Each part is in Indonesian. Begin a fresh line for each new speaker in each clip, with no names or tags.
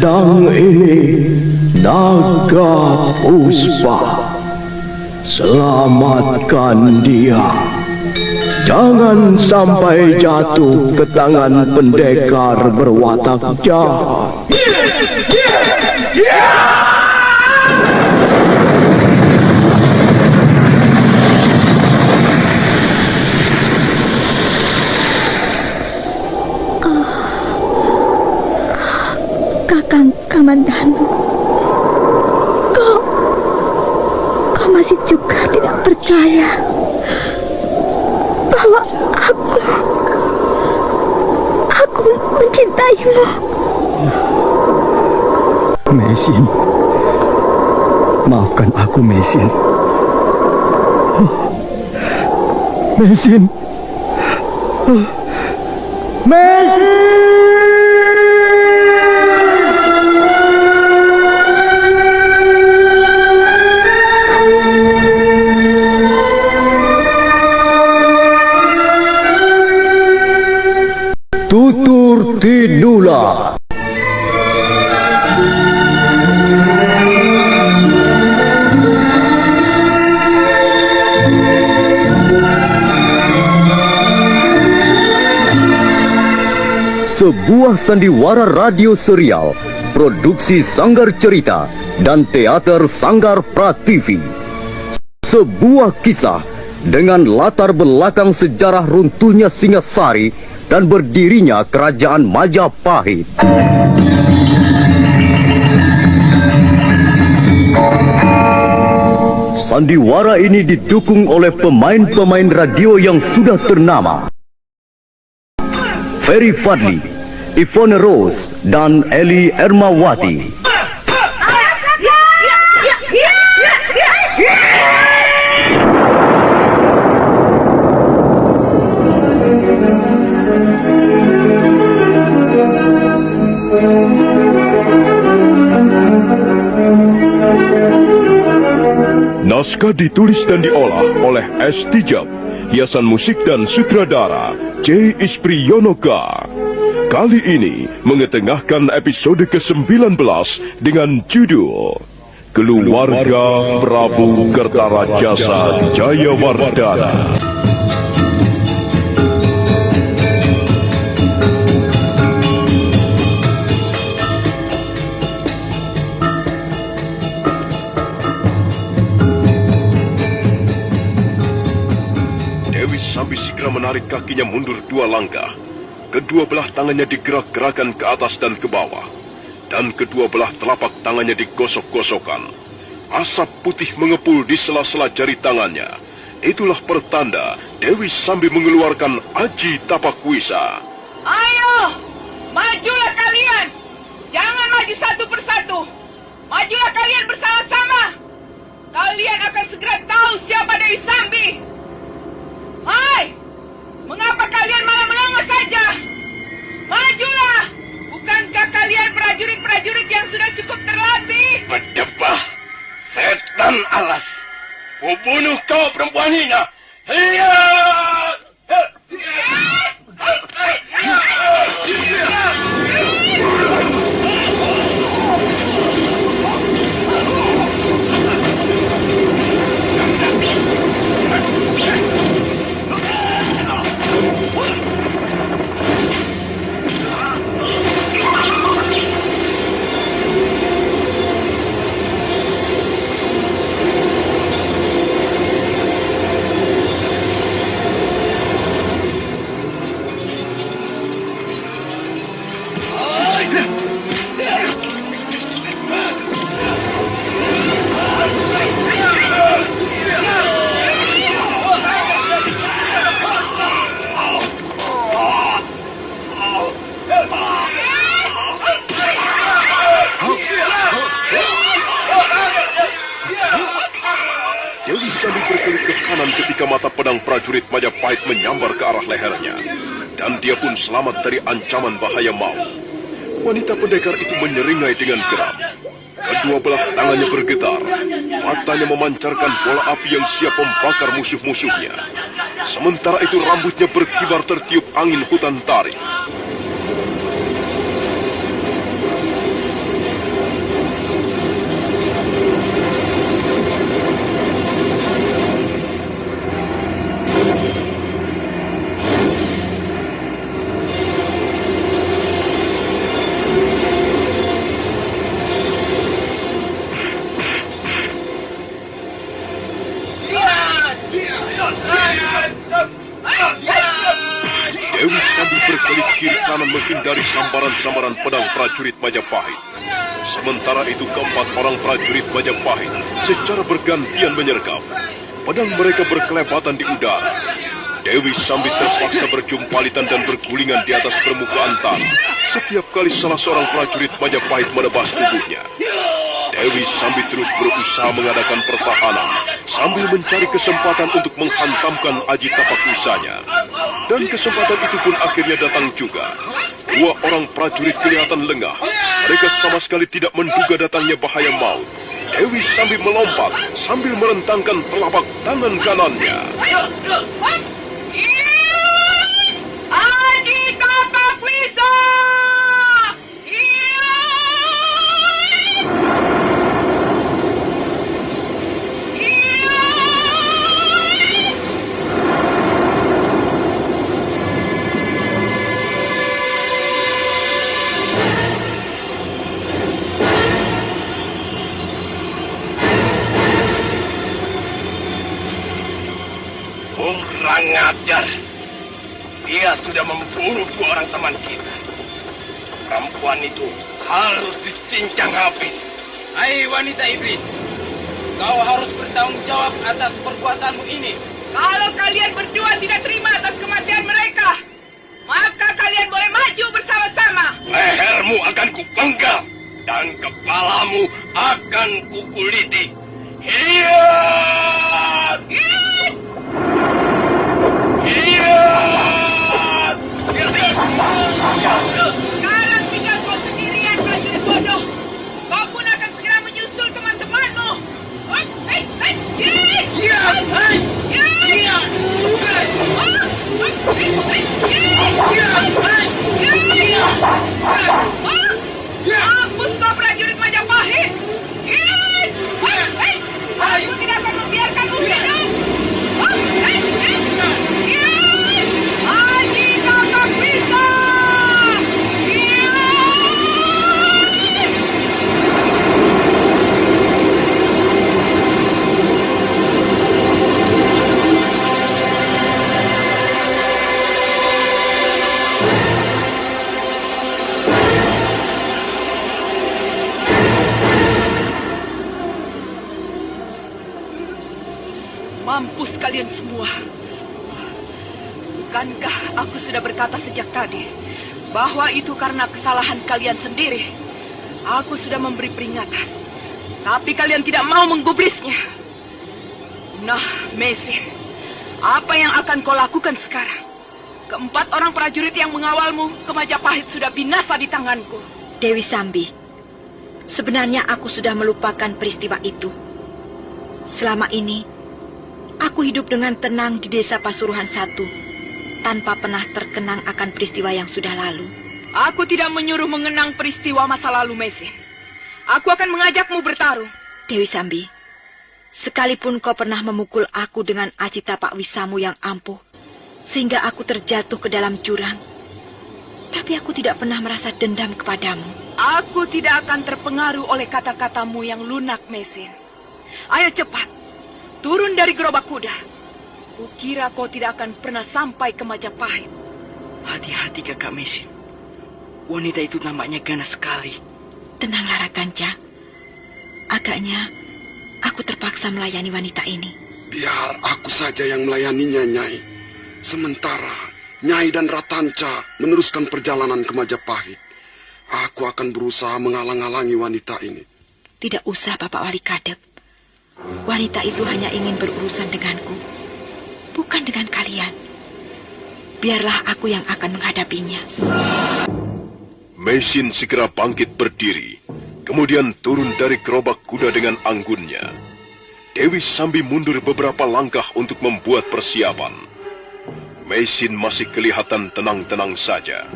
pedang ini naga puspa. Selamatkan dia. Jangan sampai jatuh ke tangan pendekar berwatak jahat.
Kakang Kamandanu, kau masih juga tidak percaya bahwa aku mencintaimu.
Mesin, maafkan aku, Mesin. Mesin, Mesin.
Tutur Tinula.
Sebuah sandiwara radio serial, produksi Sanggar Cerita dan Teater Sanggar Prativi. Sebuah kisah dengan latar belakang sejarah runtuhnya Singasari dan berdirinya Kerajaan Majapahit. Sandiwara ini didukung oleh pemain-pemain radio yang sudah ternama. Ferry Fadli, Ivone Rose, dan Eli Ermawati.
Naskah ditulis dan diolah oleh S. Tijab, hiasan musik dan sutradara C. Ispriyonoka. Kali ini mengetengahkan episode ke-19 dengan judul Keluarga Prabu Kertarajasa Jayawardana. Sambil segera menarik kakinya mundur 2 langkah. Kedua belah tangannya digerak-gerakan ke atas dan ke bawah. Dan kedua belah telapak tangannya digosok-gosokkan. Asap putih mengepul di sela-sela jari tangannya. Itulah pertanda Dewi Sambi mengeluarkan aji tapakwisa.
Ayo, majulah kalian. Jangan maju satu persatu. Majulah kalian bersama-sama. Kalian akan segera tahu siapa Dewi Sambi. Hai, mengapa kalian malah melongo saja? Majulah! Bukankah kalian prajurit-prajurit yang sudah cukup terlatih?
Berdebah, setan alas. Kubunuh kau perempuan hina. Hiya! Dewi Sambi berkelip ke kanan ketika mata pedang prajurit Majapahit menyambar ke arah lehernya. Dan dia pun selamat dari ancaman bahaya maut. Wanita pendekar itu menyeringai dengan geram. Kedua belah tangannya bergetar. Matanya memancarkan bola api yang siap membakar musuh-musuhnya. Sementara itu rambutnya berkibar tertiup angin hutan tarik. kanan menghindari sambaran-sambaran pedang prajurit Majapahit. Sementara itu keempat orang prajurit Majapahit secara bergantian menyergap. Pedang mereka berkelebatan di udara. Dewi Sambi terpaksa berjumpalitan dan bergulingan di atas permukaan tanah setiap kali salah seorang prajurit Majapahit menebas tubuhnya. Dewi Sambi terus berusaha mengadakan pertahanan sambil mencari kesempatan untuk menghantamkan Aji Tapak Wisanya. Dan kesempatan itu pun akhirnya datang juga. Dua orang prajurit kelihatan lengah. Mereka sama sekali tidak menduga datangnya bahaya maut. Dewi Sambi melompat sambil merentangkan telapak tangan kanannya.
Aji Tapak Wisa!
Kurang ajar. Dia sudah memburu dua orang teman kita. Perempuan itu harus dicincang habis.
Hai wanita iblis, kau harus bertanggung jawab atas perbuatanmu ini.
Kalau kalian berdua tidak terima atas kematian mereka, maka kalian boleh maju bersama-sama.
Lehermu akan kupenggal dan kepalamu akan kukuliti. Hiat! Hiat!
Sekarang tinggal kau sendirian, prajurit bodoh. Kau pun akan segera menyusul teman-temanmu. Mampus kau prajurit Majapahit. Aku tidak akan membiarkanmu hidup. Aji Tapak Wisa! Mampus kalian semua. Bukankah aku sudah berkata sejak tadi bahwa itu karena kesalahan kalian sendiri? Aku sudah memberi peringatan, tapi kalian tidak mau menggubrisnya. Nah, Mesin, apa yang akan kau lakukan sekarang? Keempat orang prajurit yang mengawalmu ke Majapahit sudah binasa di tanganku.
Dewi Sambi, sebenarnya aku sudah melupakan peristiwa itu. Selama ini, aku hidup dengan tenang di desa Pasuruhan 1, tanpa pernah terkenang akan peristiwa yang sudah lalu.
Aku tidak menyuruh mengenang peristiwa masa lalu, Mesin. Aku akan mengajakmu bertarung.
Dewi Sambi, sekalipun kau pernah memukul aku dengan aji tapak wisamu yang ampuh, sehingga aku terjatuh ke dalam jurang, tapi aku tidak pernah merasa dendam kepadamu.
Aku tidak akan terpengaruh oleh kata-katamu yang lunak, Mesin. Ayo cepat, turun dari gerobak kuda. Kukira kau tidak akan pernah sampai ke Majapahit.
Hati-hati Kakak Mesin. Wanita itu nampaknya ganas sekali.
Tenanglah Rakanca. Agaknya aku terpaksa melayani wanita ini.
Biar aku saja yang melayaninya, Nyai. Sementara Nyai dan Ratanca meneruskan perjalanan ke Majapahit. Aku akan berusaha menghalang-halangi wanita ini.
Tidak usah, Bapak Wali Kadep. Wanita itu hanya ingin berurusan denganku, bukan dengan kalian. Biarlah aku yang akan menghadapinya.
Mesin segera bangkit berdiri, kemudian turun dari gerobak kuda dengan anggunnya. Dewi Sambi mundur beberapa langkah untuk membuat persiapan. Mesin masih kelihatan tenang-tenang saja.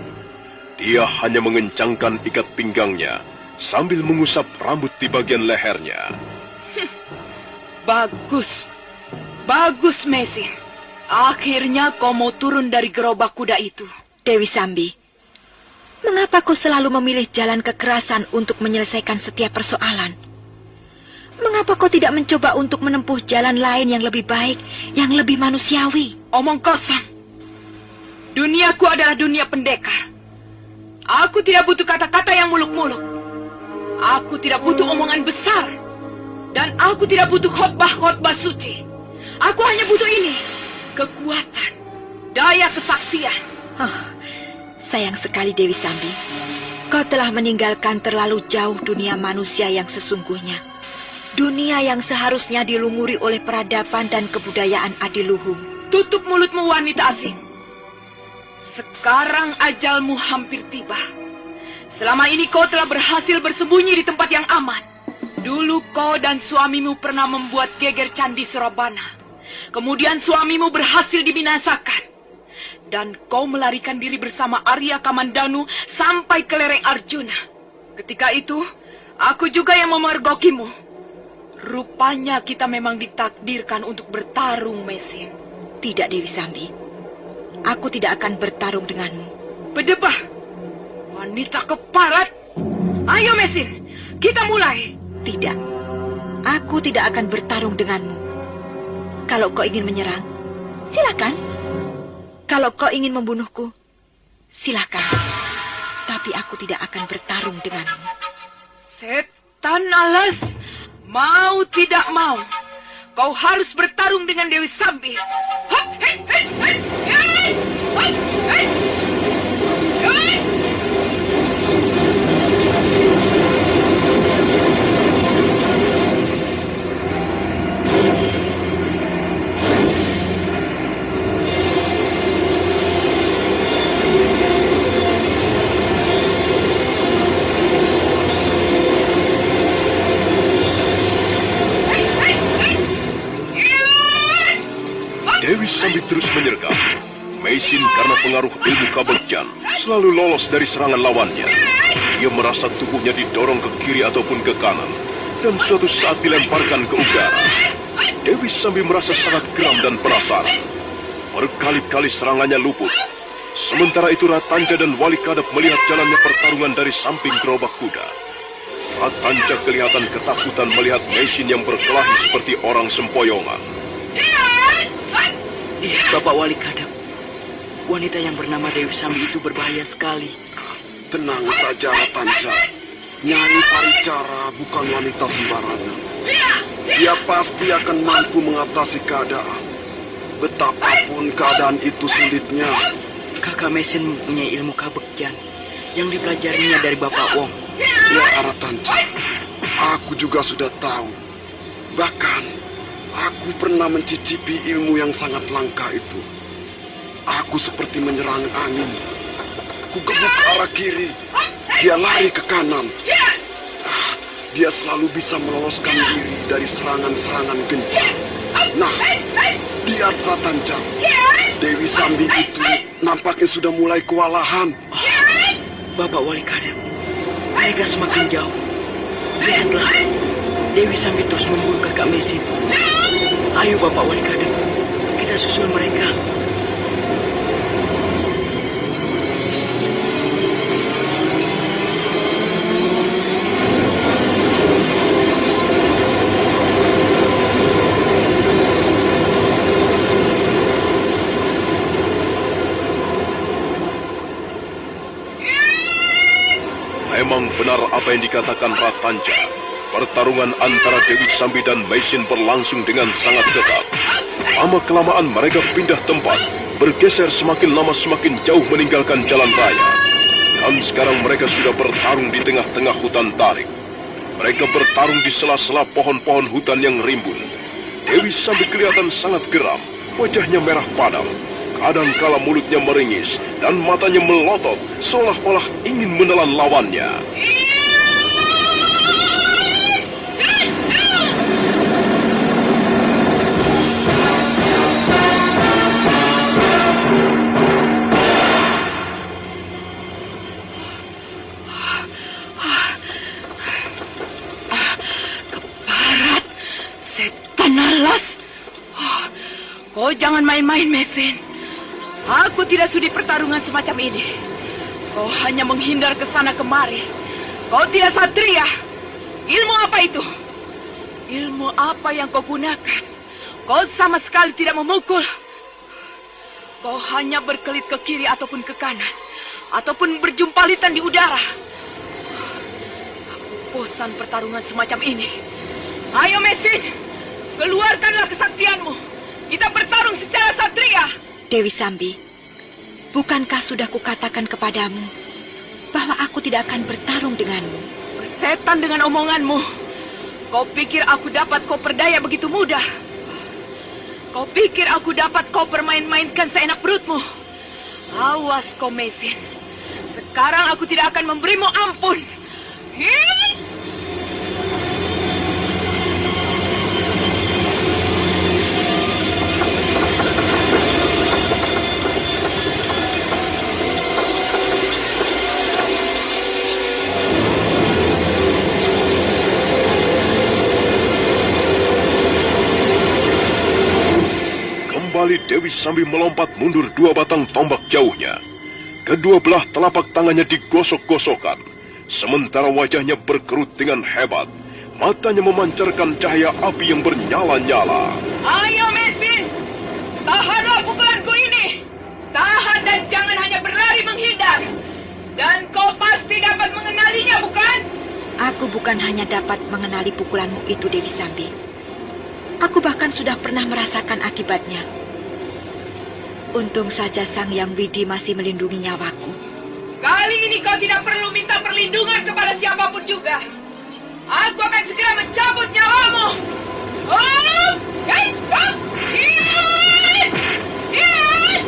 Dia hanya mengencangkan ikat pinggangnya sambil mengusap rambut di bagian lehernya.
Bagus. Bagus, Mesin. Akhirnya kau mau turun dari gerobak kuda itu.
Dewi Sambi, mengapa kau selalu memilih jalan kekerasan untuk menyelesaikan setiap persoalan? Mengapa kau tidak mencoba untuk menempuh jalan lain yang lebih baik, yang lebih manusiawi?
Omong kosong. Duniaku adalah dunia pendekar. Aku tidak butuh kata-kata yang muluk-muluk. Aku tidak butuh omongan besar. Dan aku tidak butuh khotbah-khotbah suci. Aku hanya butuh ini. Kekuatan. Daya kesaktian.
Sayang sekali Dewi Sambi. Kau telah meninggalkan terlalu jauh dunia manusia yang sesungguhnya. Dunia yang seharusnya dilumuri oleh peradaban dan kebudayaan adiluhung.
Tutup mulutmu wanita asing. Sekarang ajalmu hampir tiba. Selama ini kau telah berhasil bersembunyi di tempat yang aman. Dulu kau dan suamimu pernah membuat geger Candi Surabana. Kemudian suamimu berhasil dibinasakan. Dan kau melarikan diri bersama Arya Kamandanu sampai ke lereng Arjuna. Ketika itu, aku juga yang memergokimu. Rupanya kita memang ditakdirkan untuk bertarung, Mesin.
Tidak, Dewi Sambi. Aku tidak akan bertarung denganmu.
Bedebah, wanita keparat. Ayo, Mesin, kita mulai.
Tidak, aku tidak akan bertarung denganmu. Kalau kau ingin menyerang, silakan. Kalau kau ingin membunuhku, silakan. Tapi aku tidak akan bertarung denganmu.
Setan alas, mau tidak mau, kau harus bertarung dengan Dewi Sambi. Hop, hei, hei, hei, hei, hop, hei, hei.
Dewi Sambi terus menyergap. Mesin karena pengaruh ilmu kabeljan selalu lolos dari serangan lawannya. Dia merasa tubuhnya didorong ke kiri ataupun ke kanan, dan suatu saat dilemparkan ke udara. Dewi Sambi merasa sangat geram dan penasaran. Berkali-kali serangannya luput. Sementara itu Ratanja dan Wali Kadep melihat jalannya pertarungan dari samping gerobak kuda. Ratanja kelihatan ketakutan melihat Mesin yang berkelahi seperti orang sempoyongan.
Bapak Wali Kadep, wanita yang bernama Dewi Sambi itu berbahaya sekali.
Tenang saja, Ratanja. Nyai Paricara bukan wanita sembarangan. Dia pasti akan mampu mengatasi keadaan. Betapapun keadaan itu sulitnya.
Kakak Mesin mempunyai ilmu kabekjan yang dipelajarinya dari Bapak Wong.
Ya, Ratanja, aku juga sudah tahu. Bahkan aku pernah mencicipi ilmu yang sangat langka itu. Aku seperti menyerang angin. Ku gebuk ke arah kiri, dia lari ke kanan. Dia selalu bisa meloloskan diri dari serangan-serangan gencar. Nah, lihat Ratanja. Dewi Sambi itu nampaknya sudah mulai kewalahan.
Bapak Wali Kadep, mereka semakin jauh. Lihatlah, Dewi Sambi terus memburu kakak Mesin. Ayo Bapak Wali Kadep, kita susul mereka.
Memang benar apa yang dikatakan Ratanja. Pertarungan antara Dewi Sambi dan Mesin berlangsung dengan sangat ketat. Lama-kelamaan mereka pindah tempat, bergeser semakin lama semakin jauh meninggalkan jalan raya. Dan sekarang mereka sudah bertarung di tengah-tengah hutan tarik. Mereka bertarung di sela-sela pohon-pohon hutan yang rimbun. Dewi Sambi kelihatan sangat geram, wajahnya merah padam. Kadangkala mulutnya meringis dan matanya melotot seolah-olah ingin menelan lawannya.
Keparat, setan alas. Kau jangan main-main, Mesin. Aku tidak sudi pertarungan semacam ini. Kau hanya menghindar ke sana kemari. Kau tidak satria. Ilmu apa itu? Ilmu apa yang kau gunakan? Kau sama sekali tidak memukul. Kau hanya berkelit ke kiri ataupun ke kanan. ataupun berjumpalitan di udara. Aku bosan pertarungan semacam ini. Ayo Mesin, keluarkanlah kesaktianmu. Kita bertarung secara satria.
Dewi Sambi, bukankah sudah kukatakan kepadamu bahwa aku tidak akan bertarung denganmu?
Bersetan dengan omonganmu. Kau pikir aku dapat kau perdaya begitu mudah? Kau pikir aku dapat kau permain-mainkan seenak perutmu? Awas kau Mesin. Sekarang aku tidak akan memberimu ampun. Hei!
Kembali Dewi Sambi melompat mundur 2 batang tombak jauhnya. Kedua belah telapak tangannya digosok-gosokkan, sementara wajahnya berkerut dengan hebat. Matanya memancarkan cahaya api yang bernyala-nyala.
Ayo Mesin, tahanlah pukulanku ini. Tahan dan jangan hanya berlari menghindar. Dan kau pasti dapat mengenalinya, bukan?
Aku bukan hanya dapat mengenali pukulanmu itu, Dewi Sambi. Aku bahkan sudah pernah merasakan akibatnya. Untung saja Sang Yang Widi masih melindungi nyawaku.
Kali ini kau tidak perlu minta perlindungan kepada siapapun juga. Aku akan segera mencabut nyawamu. Oh! Hei! Oh! Hei! Hei!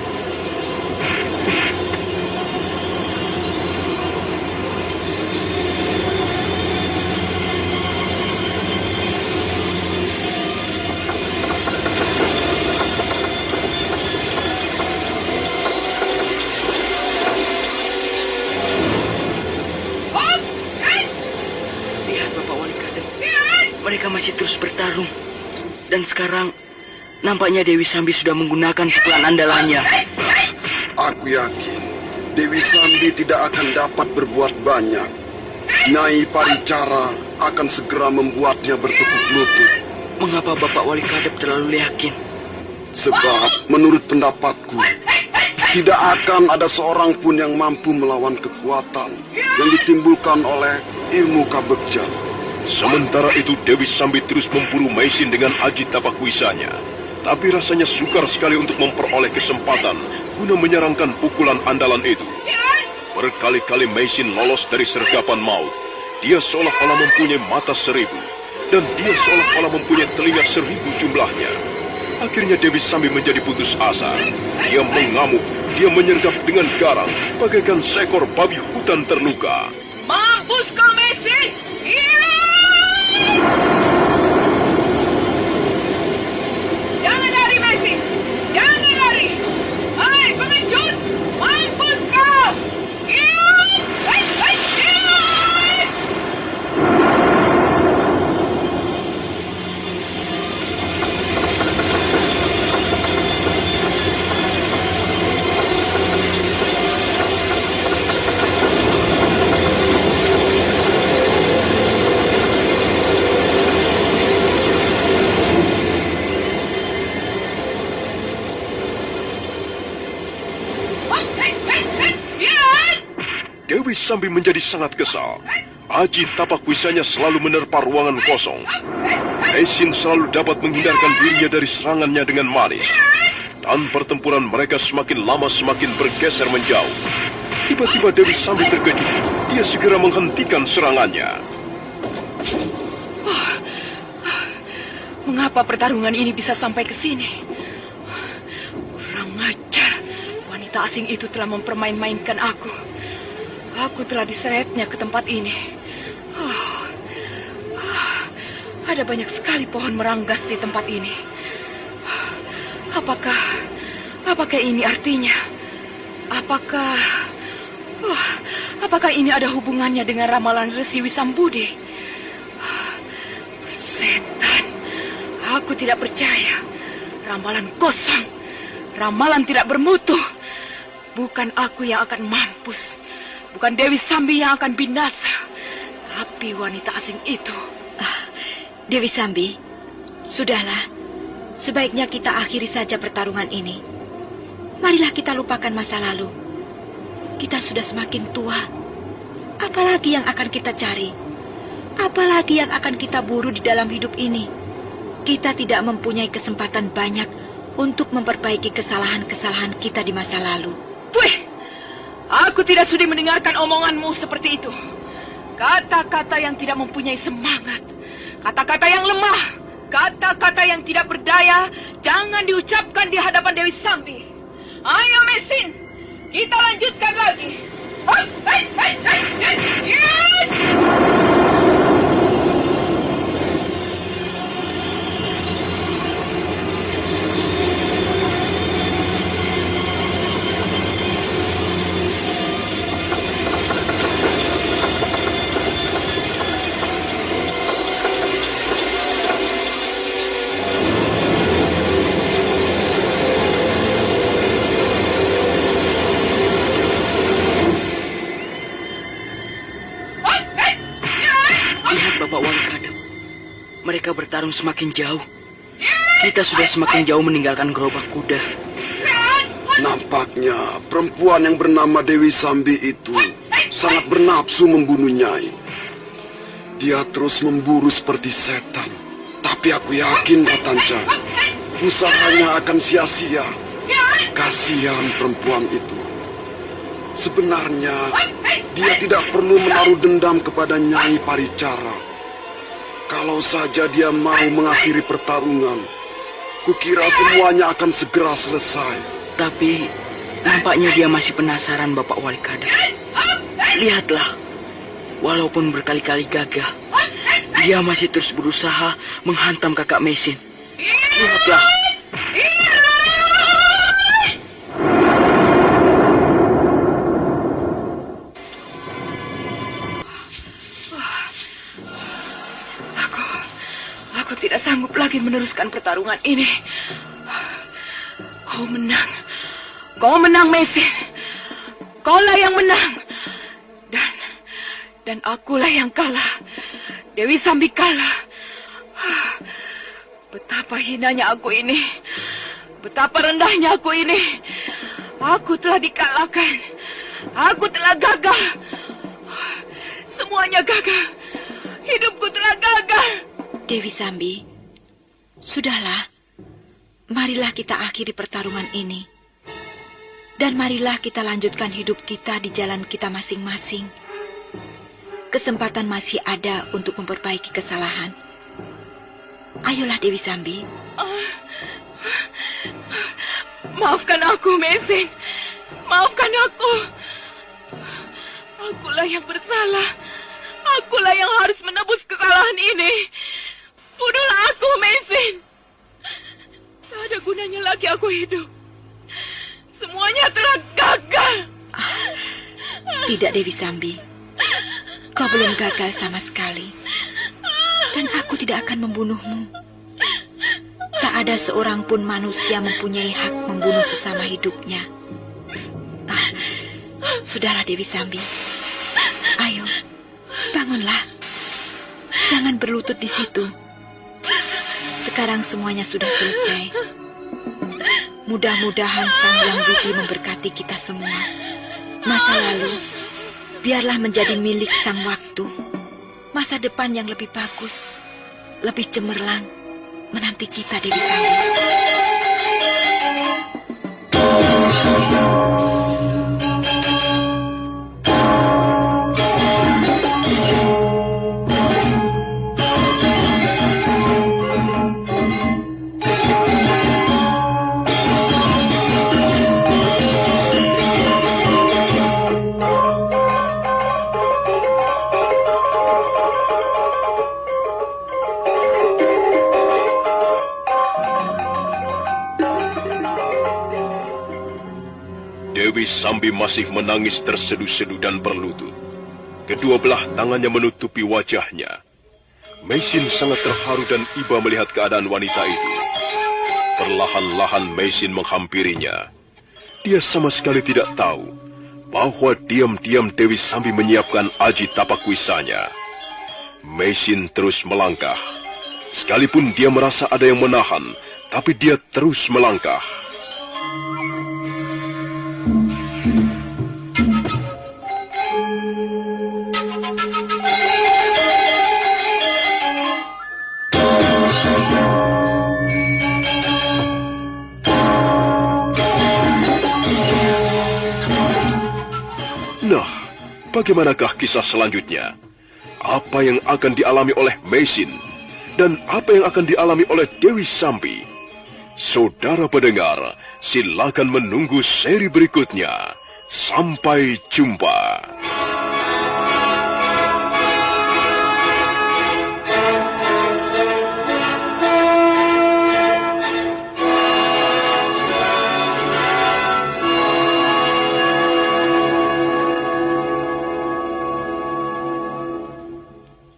Mereka masih terus bertarung. Dan sekarang, nampaknya Dewi Sambi sudah menggunakan pukulan andalannya.
Aku yakin Dewi Sambi tidak akan dapat berbuat banyak. Nyai Paricara akan segera membuatnya bertekuk lutut.
Mengapa Bapak Wali Kadep terlalu yakin?
Sebab menurut pendapatku, tidak akan ada seorang pun yang mampu melawan kekuatan yang ditimbulkan oleh ilmu kabegja.
Sementara itu Dewi Sambi terus memburu Mesin dengan aji tapakwisanya. Tapi rasanya sukar sekali untuk memperoleh kesempatan guna menyerangkan pukulan andalan itu. Berkali-kali Mesin lolos dari sergapan maut. Dia seolah-olah mempunyai mata 1000. Dan dia seolah-olah mempunyai telinga 1000 jumlahnya. Akhirnya Dewi Sambi menjadi putus asa. Dia mengamuk, dia menyergap dengan garang, bagaikan seekor babi hutan terluka.
Mampus kau Mesin! Jangan lari, Mesin! Jangan lari! Hai, pengecut! Mampus kau! Hei! Hei! Hei! Hei!
Dewi Sambi menjadi sangat kesal. Aji tapakwisanya selalu menerpa ruangan kosong. Mesin selalu dapat menghindarkan dirinya dari serangannya dengan manis. Dan pertempuran mereka semakin lama semakin bergeser menjauh. Tiba-tiba Dewi Sambi terkejut. Dia segera menghentikan serangannya.
Mengapa pertarungan ini bisa sampai ke sini? Kurang ajar. Wanita asing itu telah mempermain-mainkan aku. Aku telah diseretnya ke tempat ini. Ada banyak sekali pohon meranggas di tempat ini. Apakah ini artinya? Apakah ini ada hubungannya dengan ramalan Resi Wisambudi? Setan, aku tidak percaya. Ramalan kosong, ramalan tidak bermutu. Bukan aku yang akan mampus. Bukan Dewi Sambi yang akan binasa, tapi wanita asing itu.
Dewi Sambi, sudahlah. Sebaiknya kita akhiri saja pertarungan ini. Marilah kita lupakan masa lalu. Kita sudah semakin tua. Apalagi yang akan kita cari? Apalagi yang akan kita buru di dalam hidup ini? Kita tidak mempunyai kesempatan banyak untuk memperbaiki kesalahan-kesalahan kita di masa lalu.
Wih, aku tidak sudi mendengarkan omonganmu seperti itu. Kata-kata yang tidak mempunyai semangat, kata-kata yang lemah, kata-kata yang tidak berdaya, jangan diucapkan di hadapan Dewi Sambi. Ayo Mesin, kita lanjutkan lagi.
Mereka bertarung semakin jauh. Kita sudah semakin jauh meninggalkan gerobak kuda.
Nampaknya perempuan yang bernama Dewi Sambi itu sangat bernafsu membunuh Nyai. Dia terus memburu seperti setan. Tapi aku yakin, Ratanca, usahanya akan sia-sia. Kasihan perempuan itu. Sebenarnya, dia tidak perlu menaruh dendam kepada Nyai Paricara. Kalau saja dia mau mengakhiri pertarungan, kukira semuanya akan segera selesai.
Tapi nampaknya dia masih penasaran, Bapak Wali Kadam. Lihatlah, walaupun berkali-kali gagal, dia masih terus berusaha menghantam Kakak Mesin. Lihatlah.
Aku tidak sanggup lagi meneruskan pertarungan ini. Kau menang. Kau menang, Mesin. Kaulah yang menang. Dan akulah yang kalah. Dewi Sambi kalah. Betapa hinanya aku ini. Betapa rendahnya aku ini. Aku telah dikalahkan. Aku telah gagal. Semuanya gagal. Hidupku telah gagal.
Dewi Sambi, sudahlah. Marilah kita akhiri pertarungan ini. Dan marilah kita lanjutkan hidup kita di jalan kita masing-masing. Kesempatan masih ada untuk memperbaiki kesalahan. Ayolah Dewi Sambi.
Maafkan aku, Mesin. Maafkan aku. Akulah yang bersalah. Akulah yang harus menebus kesalahan ini. Bunuhlah aku, Mesin. Tak ada gunanya lagi aku hidup. Semuanya telah gagal.
Tidak, Dewi Sambi. Kau belum gagal sama sekali. Dan aku tidak akan membunuhmu. Tak ada seorang pun manusia mempunyai hak membunuh sesama hidupnya. Sudahlah Dewi Sambi. Ayo, bangunlah. Jangan berlutut di situ. Sekarang semuanya sudah selesai. Mudah-mudahan Sang Hyang Widi memberkati kita semua. Masa lalu, biarlah menjadi milik sang waktu. Masa depan yang lebih bagus, lebih cemerlang, menanti kita, Dewi Sambi.
Dewi Sambi masih menangis terseduh-seduh dan berlutut. Kedua belah tangannya menutupi wajahnya. Mesin sangat terharu dan iba melihat keadaan wanita itu. Perlahan-lahan Mesin menghampirinya. Dia sama sekali tidak tahu bahwa diam-diam Dewi Sambi menyiapkan aji tapak wisanya. Mesin terus melangkah. Sekalipun dia merasa ada yang menahan, tapi dia terus melangkah. bagaimanakah kisah selanjutnya? Apa yang akan dialami oleh Mesin? Dan apa yang akan dialami oleh Dewi Sambi? Saudara pendengar, silakan menunggu seri berikutnya. Sampai jumpa.